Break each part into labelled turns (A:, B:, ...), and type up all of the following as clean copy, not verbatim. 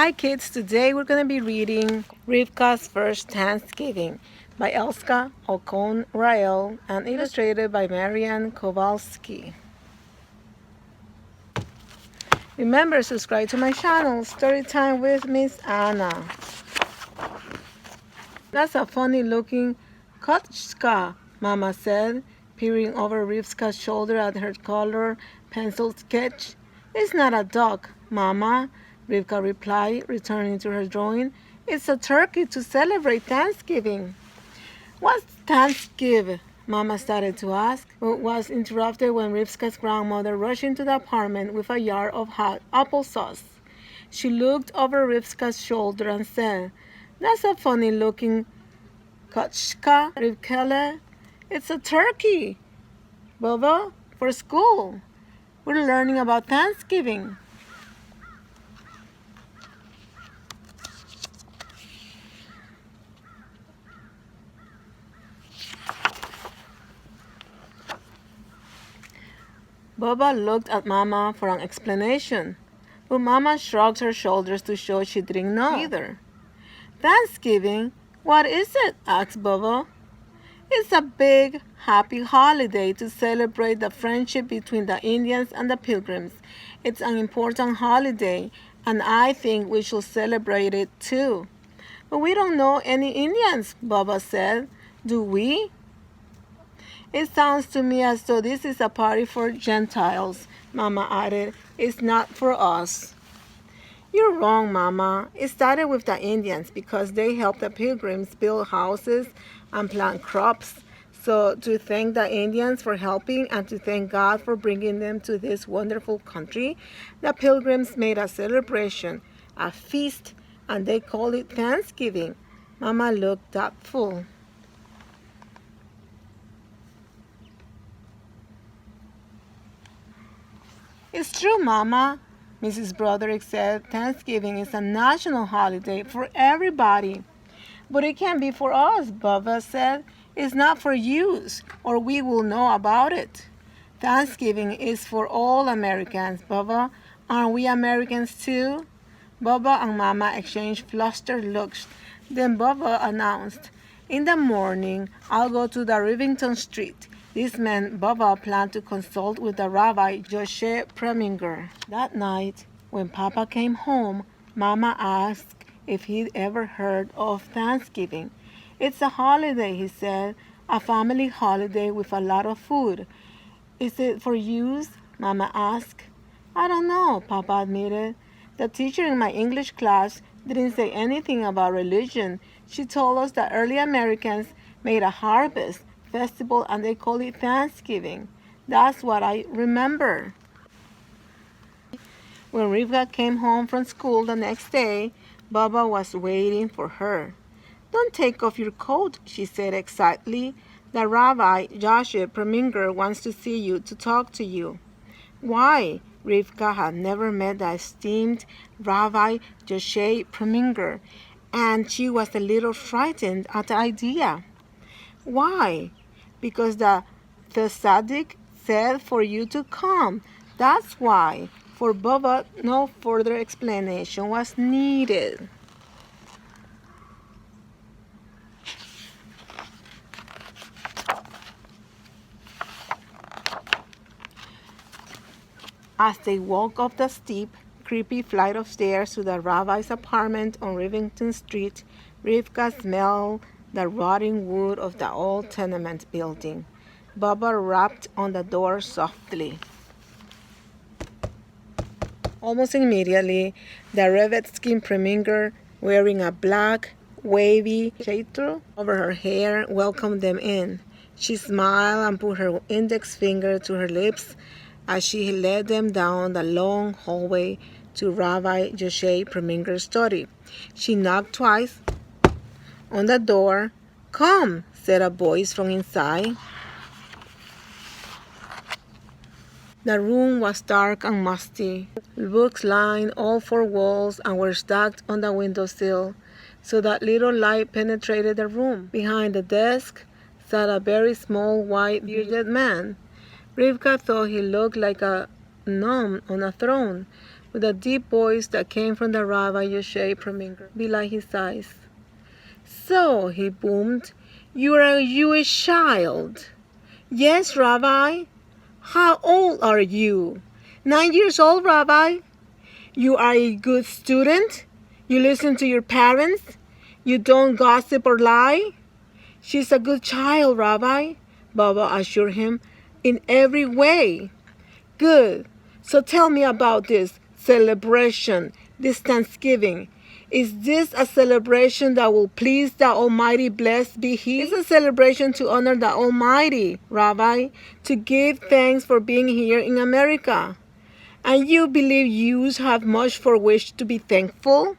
A: Hi kids, today we're going to be reading Rivka's First Thanksgiving by Elsa, Okon, Rael, and illustrated by Marian Kowalski. Remember, subscribe to my channel, Storytime with Miss Anna. That's a funny looking kotchka, Mama said, peering over Rivka's shoulder at her color pencil sketch. It's not a duck, Mama, Rivka replied, returning to her drawing. It's a turkey to celebrate Thanksgiving. What's Thanksgiving? Mama started to ask, but was interrupted when Rivka's grandmother rushed into the apartment with a jar of hot applesauce. She looked over Rivka's shoulder and said, "That's a funny looking kotchka, Rivkele. It's a turkey, Bubba, for school. We're learning about Thanksgiving." Bubba looked at Mama for an explanation, but Mama shrugged her shoulders to show she didn't know either. "Thanksgiving? What is it?" asked Bubba. "It's a big, happy holiday to celebrate the friendship between the Indians and the Pilgrims. It's an important holiday, and I think we should celebrate it too." "But we don't know any Indians," Bubba said. "Do we?" "It sounds to me as though this is a party for Gentiles," Mama added. "It's not for us." "You're wrong, Mama. It started with the Indians because they helped the Pilgrims build houses and plant crops. So to thank the Indians for helping and to thank God for bringing them to this wonderful country, the Pilgrims made a celebration, a feast, and they called it Thanksgiving." Mama looked doubtful. "It's true, Mama," Mrs. Broderick said. "Thanksgiving is a national holiday for everybody." "But it can't be for us," Bubba said. "It's not for you, or we will know about it." "Thanksgiving is for all Americans, Bubba. Aren't we Americans too?" Bubba and Mama exchanged flustered looks. Then Bubba announced, "In the morning, I'll go to the Rivington Street." This meant Bubba planned to consult with the Rabbi Joshe Preminger. That night, when Papa came home, Mama asked if he'd ever heard of Thanksgiving. "It's a holiday," he said, "a family holiday with a lot of food." "Is it for you?" Mama asked. "I don't know," Papa admitted. "The teacher in my English class didn't say anything about religion. She told us that early Americans made a harvest festival and they call it Thanksgiving. That's what I remember." When Rivka came home from school the next day, Baba was waiting for her. "Don't take off your coat," she said excitedly. "The Rabbi, Joshua Preminger, wants to see you, to talk to you." "Why?" Rivka had never met the esteemed Rabbi Joshua Preminger, and she was a little frightened at the idea. "Why?" "Because the tzaddik said for you to come. That's why." For Bubba, no further explanation was needed. As they walked up the steep, creepy flight of stairs to the rabbi's apartment on Rivington Street, Rivka smelled the rotting wood of the old tenement building. Bubba rapped on the door softly. Almost immediately, the red-skinned Preminger, wearing a black, wavy shaitel over her hair, welcomed them in. She smiled and put her index finger to her lips as she led them down the long hallway to Rabbi Joshua Preminger's study. She knocked twice on the door. "Come," said a voice from inside. The room was dark and musty. Books lined all four walls and were stacked on the windowsill, so that little light penetrated the room. Behind the desk sat a very small, white-bearded man. Rivka thought he looked like a gnome on a throne, with a deep voice that came from the Rabbi Yoshe Preminger, below his eyes. So, he boomed, you are a Jewish child. Yes, Rabbi. How old are you? 9 years old, Rabbi. You are a good student? You listen to your parents? You don't gossip or lie? She's a good child, Rabbi, Baba assured him, in every way. Good. So tell me about this celebration, this Thanksgiving. Is this a celebration that will please the Almighty, blessed be He? It's a celebration to honor the Almighty, Rabbi, to give thanks for being here in America. And you believe Jews have much for which to be thankful?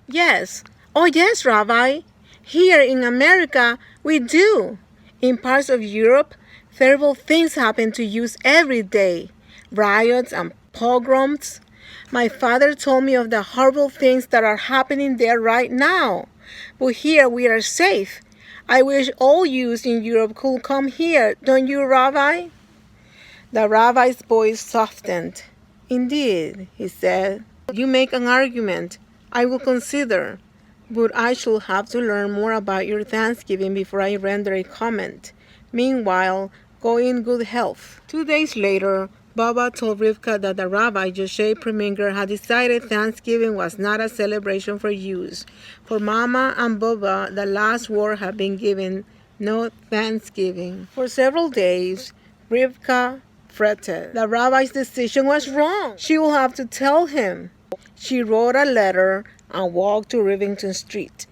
A: Yes. Oh, yes, Rabbi. Here in America, we do. In parts of Europe, terrible things happen to Jews every day. Riots and pogroms. My father told me of the horrible things that are happening there right now. But here we are safe. I wish all Jews in Europe could come here, don't you, Rabbi? The rabbi's voice softened. Indeed, he said. You make an argument. I will consider. But I should have to learn more about your Thanksgiving before I render a comment. Meanwhile, go in good health. 2 days later, Baba told Rivka that the Rabbi Yoshe Preminger had decided Thanksgiving was not a celebration for Jews. For Mama and Baba, the last word had been given, no Thanksgiving. For several days, Rivka fretted. The rabbi's decision was wrong. She will have to tell him. She wrote a letter and walked to Rivington Street.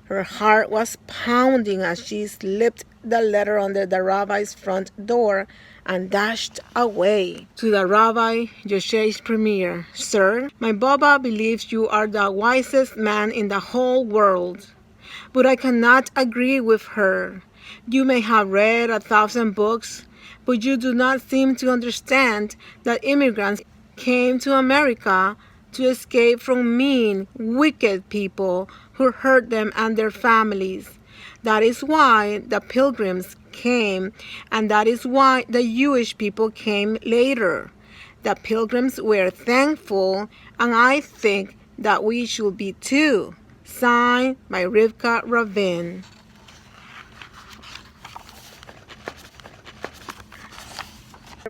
A: Her heart was pounding as she slipped the letter under the rabbi's front door and dashed away. To the Rabbi Yoshe's Premier, Sir, my Baba believes you are the wisest man in the whole world, but I cannot agree with her. You may have read 1,000 books, but you do not seem to understand that immigrants came to America to escape from mean, wicked people who hurt them and their families. That is why the Pilgrims came, and that is why the Jewish people came later. The Pilgrims were thankful, and I think that we should be too. Signed by Rivka Ravin.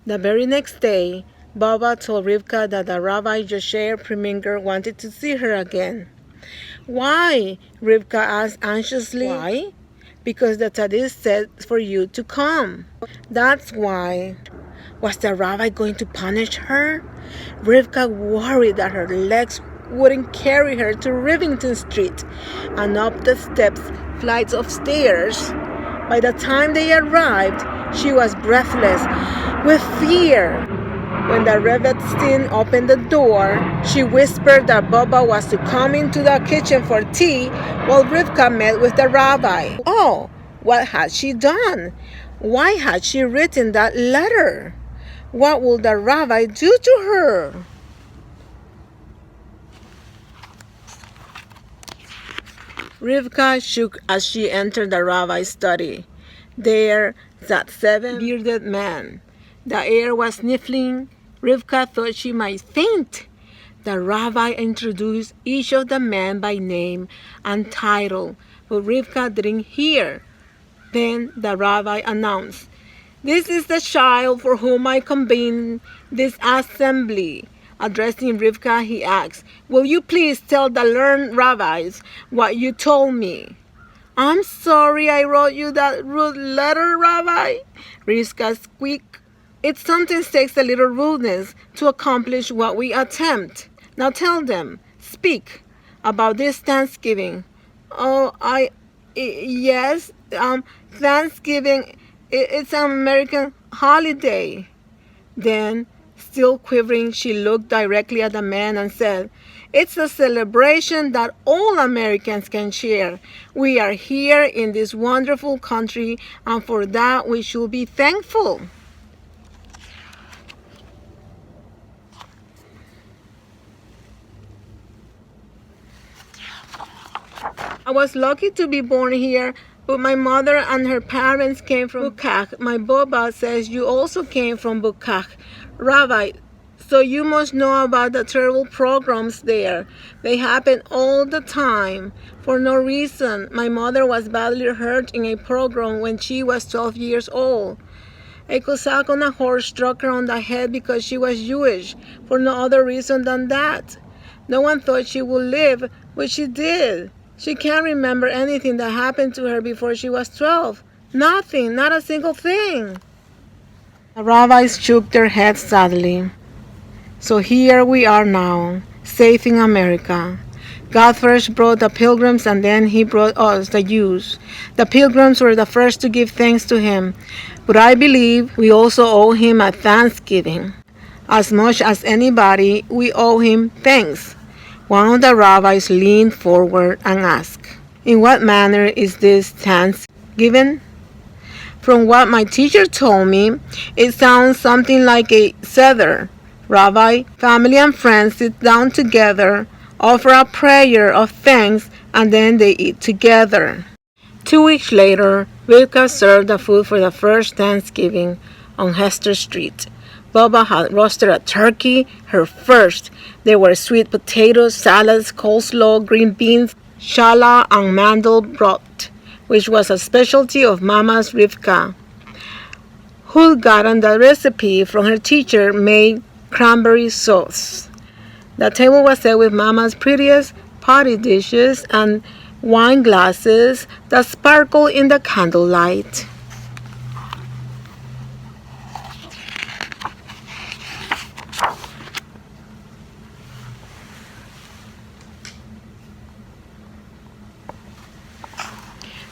A: The very next day, Baba told Rivka that the Rabbi Yoshe Preminger wanted to see her again. Why? Rivka asked anxiously. Why? Because the Tzaddik said for you to come. That's why. Was the rabbi going to punish her? Rivka worried that her legs wouldn't carry her to Rivington Street and up the flights of stairs. By the time they arrived, she was breathless with fear. When the Rebbetzin opened the door, she whispered that Baba was to come into the kitchen for tea while Rivka met with the rabbi. Oh, what had she done? Why had she written that letter? What would the rabbi do to her? Rivka shook as she entered the rabbi's study. There sat 7 bearded men. The air was sniffling. Rivka thought she might faint. The rabbi introduced each of the men by name and title, but Rivka didn't hear. Then the rabbi announced, "This is the child for whom I convene this assembly." Addressing Rivka, he asked, "Will you please tell the learned rabbis what you told me?" "I'm sorry I wrote you that rude letter, Rabbi," Rivka squeaked. It sometimes takes a little rudeness to accomplish what we attempt. Now tell them, speak about this Thanksgiving. Oh, yes, Thanksgiving, it's an American holiday. Then, still quivering, she looked directly at the man and said, "It's a celebration that all Americans can share. We are here in this wonderful country, and for that we should be thankful." I was lucky to be born here, but my mother and her parents came from Bukak. My Baba says you also came from Bukak. Rabbi, So you must know about the terrible pogroms there. They happen all the time. For no reason. My mother was badly hurt in a pogrom when she was 12 years old. A Cossack on a horse struck her on the head because she was Jewish, for no other reason than that. No one thought she would live, but she did. She can't remember anything that happened to her before she was 12. Nothing, not a single thing. The rabbis shook their heads sadly. So here we are now, safe in America. God first brought the pilgrims and then he brought us, the Jews. The pilgrims were the first to give thanks to him, but I believe we also owe him a thanksgiving. As much as anybody, we owe him thanks. One of the rabbis leaned forward and asked, "In what manner is this thanksgiving?" From what my teacher told me, it sounds something like a seder. Rabbi, family and friends sit down together, offer a prayer of thanks, and then they eat together. 2 weeks later, Rivka served the food for the first Thanksgiving on Hester Street. Baba had roasted a turkey, her first. There were sweet potatoes, salads, coleslaw, green beans, challah, and mandel broth, which was a specialty of Mama's Rivka, who'd gotten the recipe from her teacher, made cranberry sauce. The table was set with Mama's prettiest potty dishes and wine glasses that sparkled in the candlelight.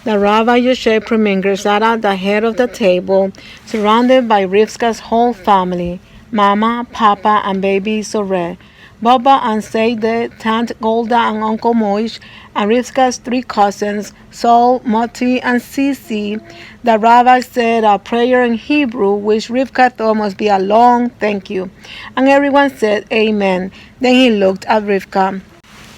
A: The Rabbi Yoshe Preminger sat at the head of the table, surrounded by Rivka's whole family, Mama, Papa, and baby Soreh, Baba and Seide, Aunt Golda and Uncle Moish, and Rivka's 3 cousins, Sol, Moti, and Sisi. The rabbi said a prayer in Hebrew, which Rivka thought must be a long thank you, and everyone said amen. Then he looked at Rivka.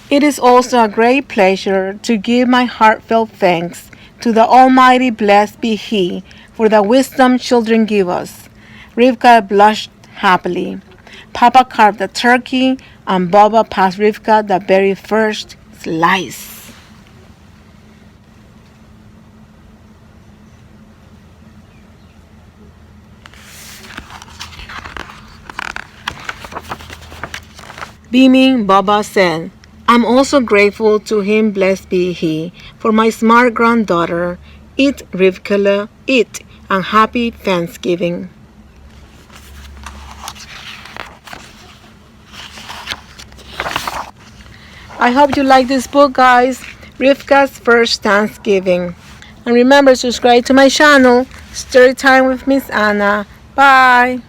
A: It is also a great pleasure to give my heartfelt thanks to the Almighty, blessed be He, for the wisdom children give us. Rivka blushed happily. Papa carved the turkey, and Baba passed Rivka the very first slice. Beaming, Baba said, "I'm also grateful to him, blessed be he, for my smart granddaughter. Eat, Rivka, eat, and happy Thanksgiving." I hope you like this book, guys. Rivka's First Thanksgiving. And remember, subscribe to my channel, Storytime with Miss Anna. Bye.